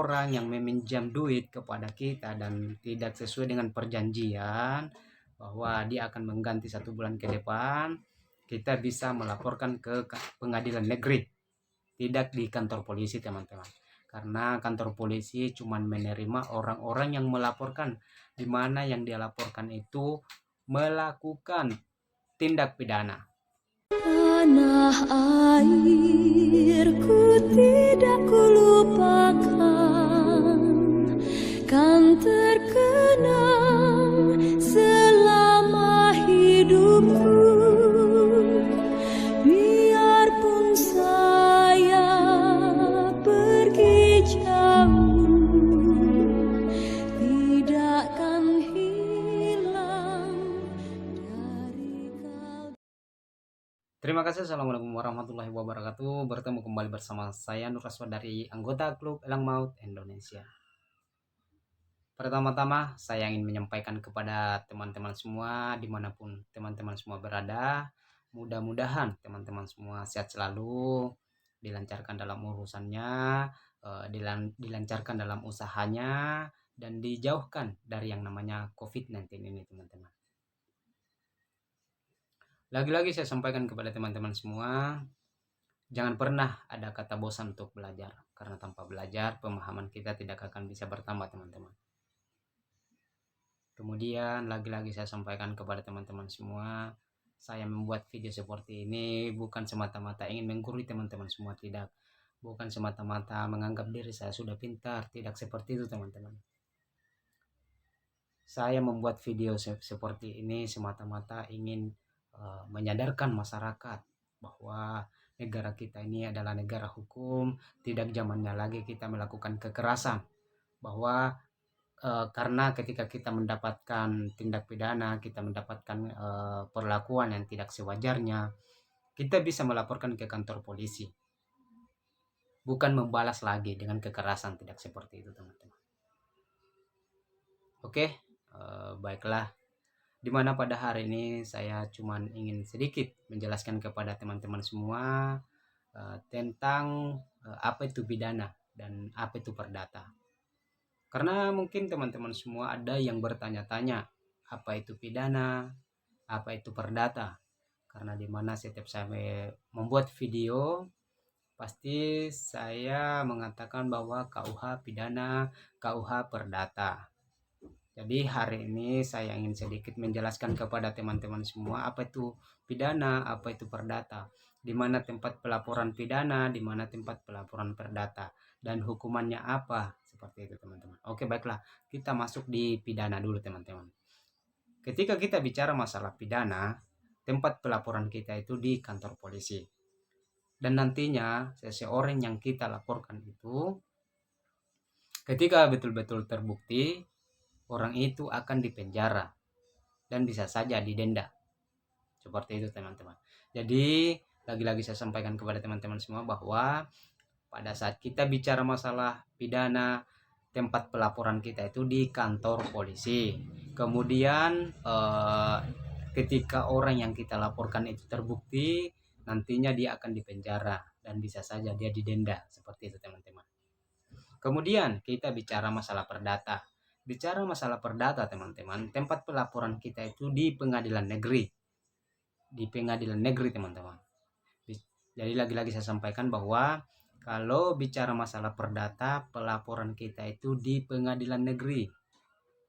orang yang meminjam duit kepada kita dan tidak sesuai dengan perjanjian bahwa dia akan mengganti 1 bulan ke depan, kita bisa melaporkan ke pengadilan negeri, tidak di kantor polisi teman-teman. Karena kantor polisi cuma menerima orang-orang yang melaporkan, di mana yang dia laporkan itu melakukan tindak pidana. Tanah airku tidak kulupakan, kan terkenang selama hidupku. Biarpun saya pergi jauh, tidak akan hilang dari kau. Terima kasih. Assalamualaikum warahmatullahi wabarakatuh. Bertemu kembali bersama saya Nur Raswa dari anggota klub Elang Maut Indonesia. Pertama-tama saya ingin menyampaikan kepada teman-teman semua dimanapun teman-teman semua berada, mudah-mudahan teman-teman semua sehat selalu, dilancarkan dalam urusannya, dilancarkan dalam usahanya, dan dijauhkan dari yang namanya COVID-19 ini teman-teman. Lagi-lagi saya sampaikan kepada teman-teman semua, jangan pernah ada kata bosan untuk belajar, karena tanpa belajar pemahaman kita tidak akan bisa bertambah teman-teman. Kemudian lagi-lagi saya sampaikan kepada teman-teman semua, saya membuat video seperti ini bukan semata-mata ingin menggurui teman-teman semua, tidak. Bukan semata-mata menganggap diri saya sudah pintar, tidak seperti itu teman-teman. Saya membuat video seperti ini semata-mata ingin menyadarkan masyarakat bahwa negara kita ini adalah negara hukum, tidak zamannya lagi kita melakukan kekerasan. Bahwa karena ketika kita mendapatkan tindak pidana, kita mendapatkan perlakuan yang tidak sewajarnya, kita bisa melaporkan ke kantor polisi. Bukan membalas lagi dengan kekerasan, tidak seperti itu teman-teman. Oke, baiklah. Dimana pada hari ini saya cuma ingin sedikit menjelaskan kepada teman-teman semua tentang apa itu pidana dan apa itu perdata. Karena mungkin teman-teman semua ada yang bertanya-tanya apa itu pidana, apa itu perdata. Karena dimana setiap saya membuat video, pasti saya mengatakan bahwa KUH pidana, KUH perdata. Jadi hari ini saya ingin sedikit menjelaskan kepada teman-teman semua apa itu pidana, apa itu perdata, di mana tempat pelaporan pidana, di mana tempat pelaporan perdata, dan hukumannya apa, seperti itu teman-teman. Oke, baiklah, kita masuk di pidana dulu teman-teman. Ketika kita bicara masalah pidana, tempat pelaporan kita itu di kantor polisi. Dan nantinya seseorang yang kita laporkan itu, ketika betul-betul terbukti, orang itu akan dipenjara dan bisa saja didenda. Seperti itu teman-teman. Jadi lagi-lagi saya sampaikan kepada teman-teman semua bahwa pada saat kita bicara masalah pidana, tempat pelaporan kita itu di kantor polisi. Kemudian ketika orang yang kita laporkan itu terbukti, nantinya dia akan dipenjara dan bisa saja dia didenda. Seperti itu teman-teman. Kemudian kita bicara masalah perdata. Bicara masalah perdata teman-teman, tempat pelaporan kita itu di pengadilan negeri. Di pengadilan negeri teman-teman. Jadi lagi-lagi saya sampaikan bahwa kalau bicara masalah perdata, pelaporan kita itu di pengadilan negeri.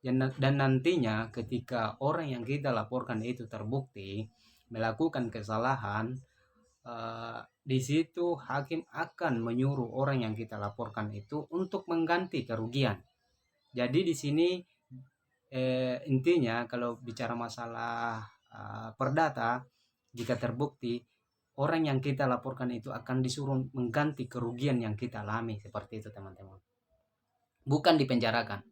Dan nantinya ketika orang yang kita laporkan itu terbukti melakukan kesalahan, di situ hakim akan menyuruh orang yang kita laporkan itu untuk mengganti kerugian. Jadi di sini intinya kalau bicara masalah perdata, jika terbukti orang yang kita laporkan itu akan disuruh mengganti kerugian yang kita alami, seperti itu teman-teman. Bukan dipenjarakan.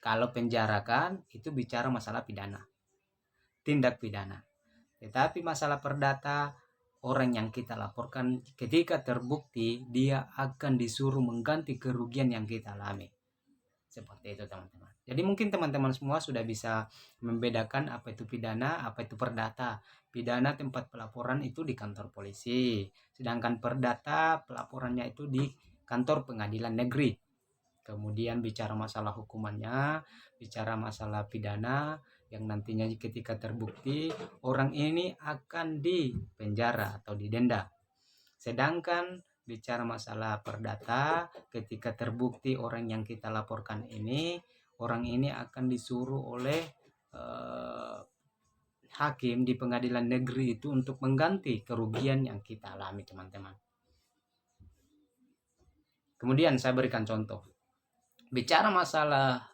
Kalau penjarakan itu bicara masalah pidana, tindak pidana. Tetapi masalah perdata, orang yang kita laporkan ketika terbukti dia akan disuruh mengganti kerugian yang kita alami. Seperti itu teman-teman. Jadi mungkin teman-teman semua sudah bisa membedakan apa itu pidana, apa itu perdata. Pidana tempat pelaporan itu di kantor polisi, sedangkan perdata pelaporannya itu di kantor pengadilan negeri. Kemudian bicara masalah hukumannya, bicara masalah pidana yang nantinya ketika terbukti orang ini akan dipenjara atau didenda. Sedangkan bicara masalah perdata, ketika terbukti orang yang kita laporkan ini, orang ini akan disuruh oleh hakim di pengadilan negeri itu untuk mengganti kerugian yang kita alami, teman-teman. Kemudian saya berikan contoh. Bicara masalah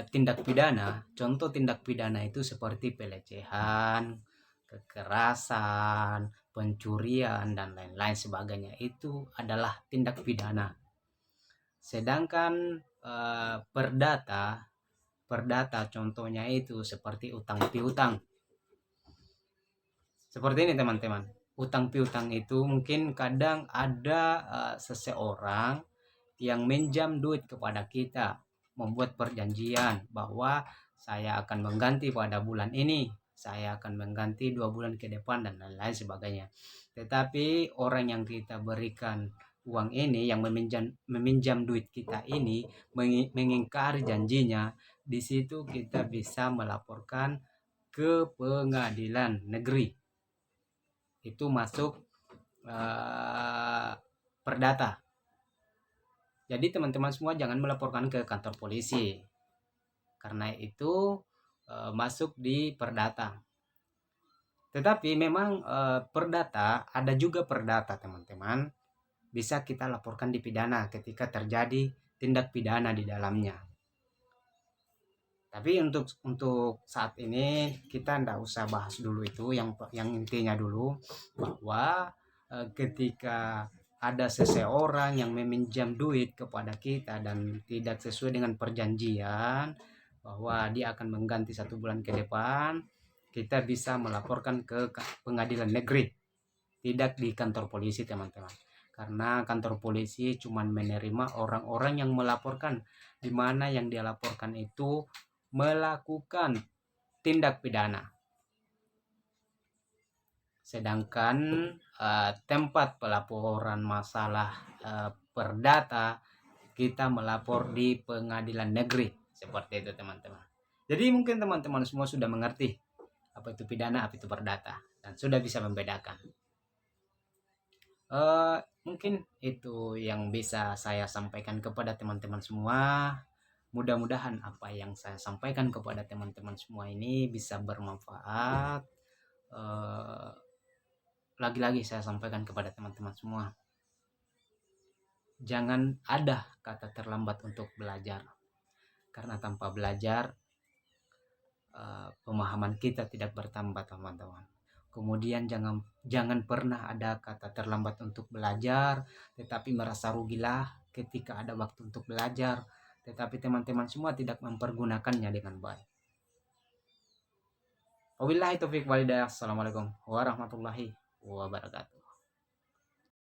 tindak pidana, contoh tindak pidana itu seperti pelecehan, kekerasan, pencurian, dan lain-lain sebagainya. Itu adalah tindak pidana. Sedangkan perdata contohnya itu seperti utang piutang. Seperti ini, teman-teman. Utang piutang itu mungkin kadang ada seseorang yang minjam duit kepada kita, membuat perjanjian bahwa saya akan mengganti pada bulan ini, saya akan mengganti 2 bulan ke depan, dan lain-lain sebagainya. Tetapi orang yang kita berikan uang ini, yang meminjam duit kita ini, mengingkari janjinya, di situ kita bisa melaporkan ke pengadilan negeri. Itu masuk perdata. Jadi teman-teman semua jangan melaporkan ke kantor polisi, karena itu masuk di perdata. Tetapi memang perdata, ada juga perdata, teman-teman, bisa kita laporkan di pidana ketika terjadi tindak pidana di dalamnya. Tapi untuk saat ini kita ndak usah bahas dulu itu, yang intinya dulu bahwa ketika ada seseorang yang meminjam duit kepada kita dan tidak sesuai dengan perjanjian bahwa dia akan mengganti 1 bulan ke depan, kita bisa melaporkan ke pengadilan negeri, tidak di kantor polisi, teman-teman. Karena kantor polisi cuma menerima orang-orang yang melaporkan, di mana yang dia laporkan itu melakukan tindak pidana. Sedangkan tempat pelaporan masalah perdata, kita melapor di pengadilan negeri. Seperti itu, teman-teman. Jadi mungkin teman-teman semua sudah mengerti apa itu pidana, apa itu perdata, dan sudah bisa membedakan. Mungkin itu yang bisa saya sampaikan kepada teman-teman semua. Mudah-mudahan apa yang saya sampaikan kepada teman-teman semua ini bisa bermanfaat. Lagi-lagi saya sampaikan kepada teman-teman semua, jangan ada kata terlambat untuk belajar, karena tanpa belajar pemahaman kita tidak bertambah, teman-teman. Kemudian jangan pernah ada kata terlambat untuk belajar tetapi merasa rugilah ketika ada waktu untuk belajar, tetapi teman-teman semua tidak mempergunakannya dengan baik. Wabillahi taufiq walhidayah. Assalamualaikum warahmatullahi wabarakatuh.